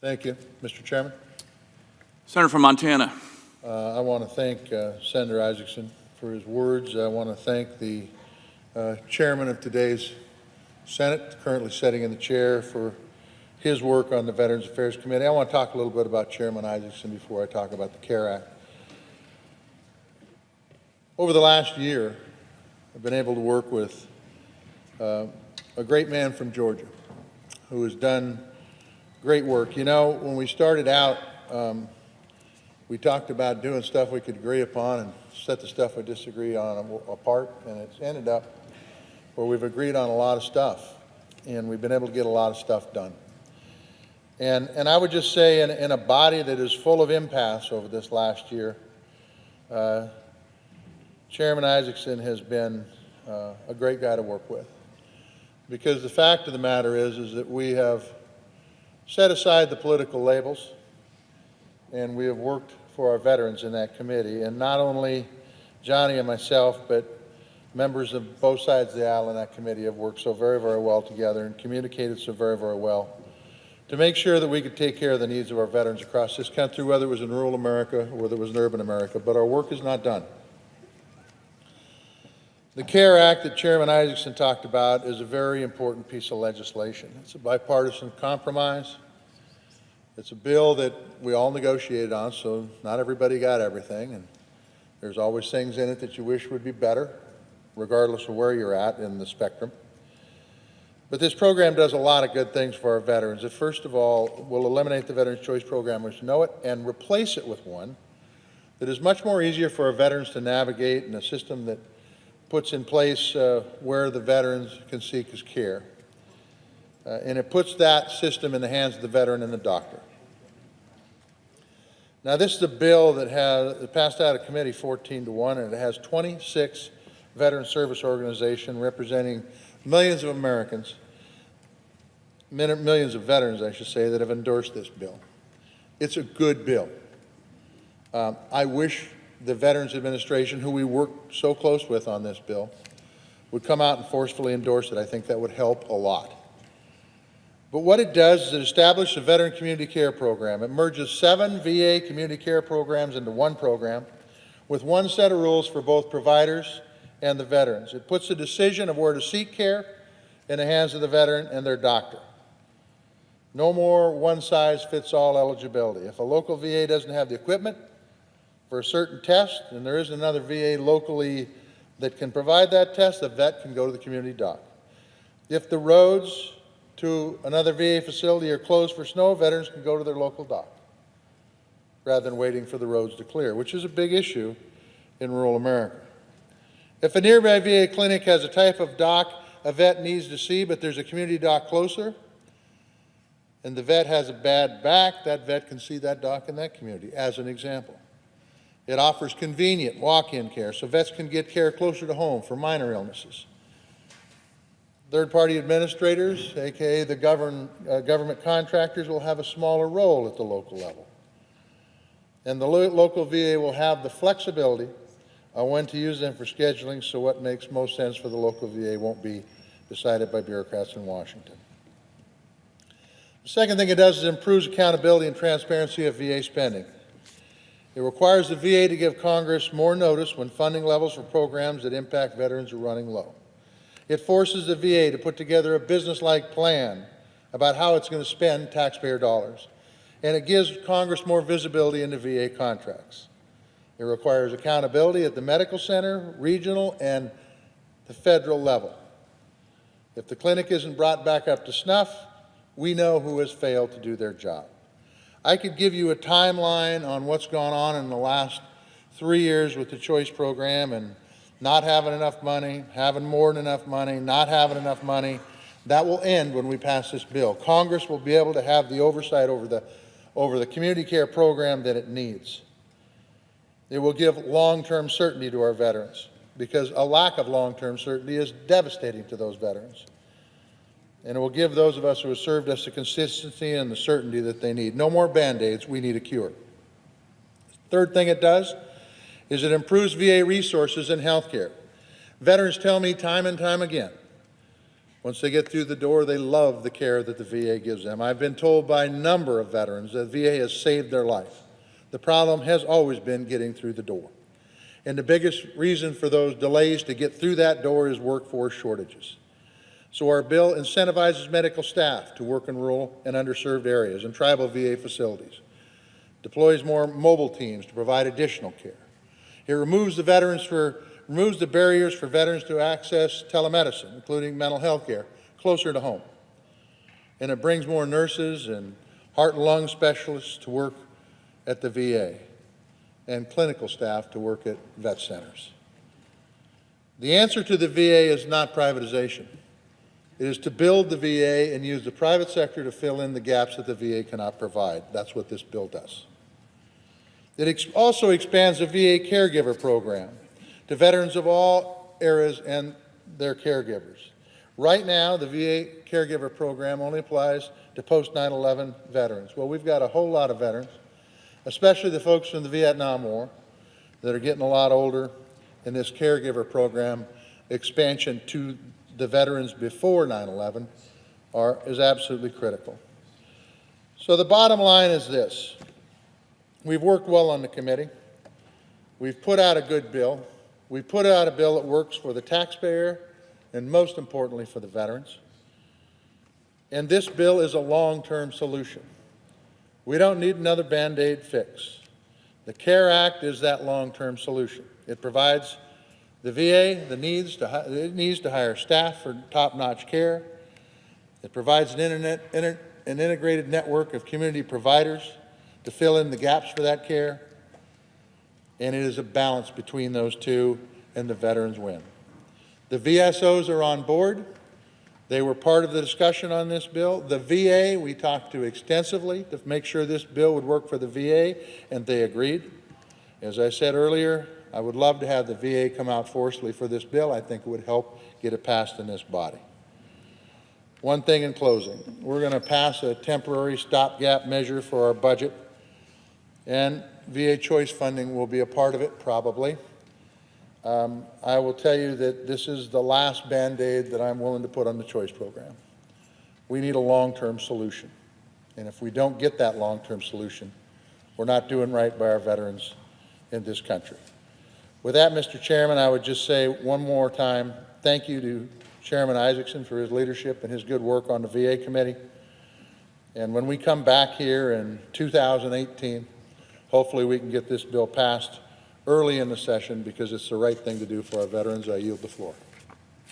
Thank you, Mr. Chairman. Senator from Montana. I want to thank Senator Isaacson for his words. I want to thank the chairman of today's Senate, currently sitting in the chair, for his work on the Veterans Affairs Committee. I want to talk a little bit about Chairman Isaacson before I talk about the CARE Act. Over the last year, I've been able to work with a great man from Georgia who has done great work. You know, when we started out, we talked about doing stuff we could agree upon and set the stuff we disagree on apart, and it's ended up where we've agreed on a lot of stuff, and we've been able to get a lot of stuff done. And I would just say, in a body that is full of impasse over this last year, Chairman Isaacson has been a great guy to work with. Because the fact of the matter is that we have set aside the political labels, and we have worked for our veterans in that committee. And not only Johnny and myself, but members of both sides of the aisle in that committee have worked so very, very well together and communicated so very, very well to make sure that we could take care of the needs of our veterans across this country, whether it was in rural America or whether it was in urban America. But our work is not done. The CARE Act that Chairman Isaacson talked about is a very important piece of legislation. It's a bipartisan compromise. It's a bill that we all negotiated on, so not everybody got everything, and there's always things in it that you wish would be better, regardless of where you're at in the spectrum. But this program does a lot of good things for our veterans. It, first of all, will eliminate the Veterans Choice Program as you know it and replace it with one that is much more easier for our veterans to navigate, and a system that puts in place where the veterans can seek his care. And it puts that system in the hands of the veteran and the doctor. Now, this is a bill that passed out of committee 14-1, and it has 26 veteran service organizations representing millions of Americans, millions of veterans, I should say, that have endorsed this bill. It's a good bill. I wish the Veterans Administration, who we work so close with on this bill, would come out and forcefully endorse it. I think that would help a lot. But what it does is it establishes a Veteran Community Care Program. It merges 7 VA community care programs into one program with one set of rules for both providers and the veterans. It puts the decision of where to seek care in the hands of the veteran and their doctor. No more one-size-fits-all eligibility. If a local VA doesn't have the equipment for a certain test, and there isn't another VA locally that can provide that test, the vet can go to the community doc. If the roads to another VA facility are closed for snow, veterans can go to their local doc rather than waiting for the roads to clear, which is a big issue in rural America. If a nearby VA clinic has a type of doc a vet needs to see, but there's a community doc closer, and the vet has a bad back, that vet can see that doc in that community, as an example. It offers convenient walk-in care, so vets can get care closer to home for minor illnesses. Third-party administrators, aka the government contractors, will have a smaller role at the local level. And the local VA will have the flexibility on when to use them for scheduling, so what makes most sense for the local VA won't be decided by bureaucrats in Washington. The second thing it does is it improves accountability and transparency of VA spending. It requires the VA to give Congress more notice when funding levels for programs that impact veterans are running low. It forces the VA to put together a business-like plan about how it's going to spend taxpayer dollars. And it gives Congress more visibility into VA contracts. It requires accountability at the medical center, regional, and the federal level. If the clinic isn't brought back up to snuff, we know who has failed to do their job. I could give you a timeline on what's gone on in the last 3 years with the Choice Program, and not having enough money, having more than enough money, not having enough money. That will end when we pass this bill. Congress will be able to have the oversight over the community care program that it needs. It will give long-term certainty to our veterans, because a lack of long-term certainty is devastating to those veterans. And it will give those of us who have served us the consistency and the certainty that they need. No more Band-Aids, we need a cure. Third thing it does is it improves VA resources in health care. Veterans tell me time and time again, Once they get through the door, they love the care that the VA gives them. I've been told by a number of veterans that the VA has saved their life. The problem has always been getting through the door. And the biggest reason for those delays to get through that door is workforce shortages. So our bill incentivizes medical staff to work in rural and underserved areas and tribal VA facilities, deploys more mobile teams to provide additional care. It removes the barriers for veterans to access telemedicine, including mental health care, closer to home. And it brings more nurses and heart and lung specialists to work at the VA and clinical staff to work at vet centers. The answer to the VA is not privatization. It is to build the VA and use the private sector to fill in the gaps that the VA cannot provide. That's what this bill does. It also expands the VA caregiver program to veterans of all eras and their caregivers. Right now, the VA caregiver program only applies to post-9/11 veterans. Well, we've got a whole lot of veterans, especially the folks from the Vietnam War that are getting a lot older, and this caregiver program expansion to the veterans before 9/11 is absolutely critical. So the bottom line is this. We've worked well on the committee. We've put out a good bill. We've put out a bill that works for the taxpayer and, most importantly, for the veterans. And this bill is a long-term solution. We don't need another Band-Aid fix. The CARE Act is that long-term solution. It provides the VA it needs to hire staff for top-notch care. It provides an integrated network of community providers to fill in the gaps for that care. And it is a balance between those two, and the veterans win. The VSOs are on board. They were part of the discussion on this bill. The VA, we talked to extensively to make sure this bill would work for the VA, and they agreed. As I said earlier, I would love to have the VA come out forcefully for this bill. I think it would help get it passed in this body. One thing in closing, we're going to pass a temporary stopgap measure for our budget, and VA choice funding will be a part of it, probably. I will tell you that this is the last Band-Aid that I'm willing to put on the choice program. We need a long-term solution. And if we don't get that long-term solution, we're not doing right by our veterans in this country. With that, Mr. Chairman, I would just say one more time, thank you to Chairman Isaacson for his leadership and his good work on the VA committee. And when we come back here in 2018, hopefully we can get this bill passed early in the session because it's the right thing to do for our veterans. I yield the floor.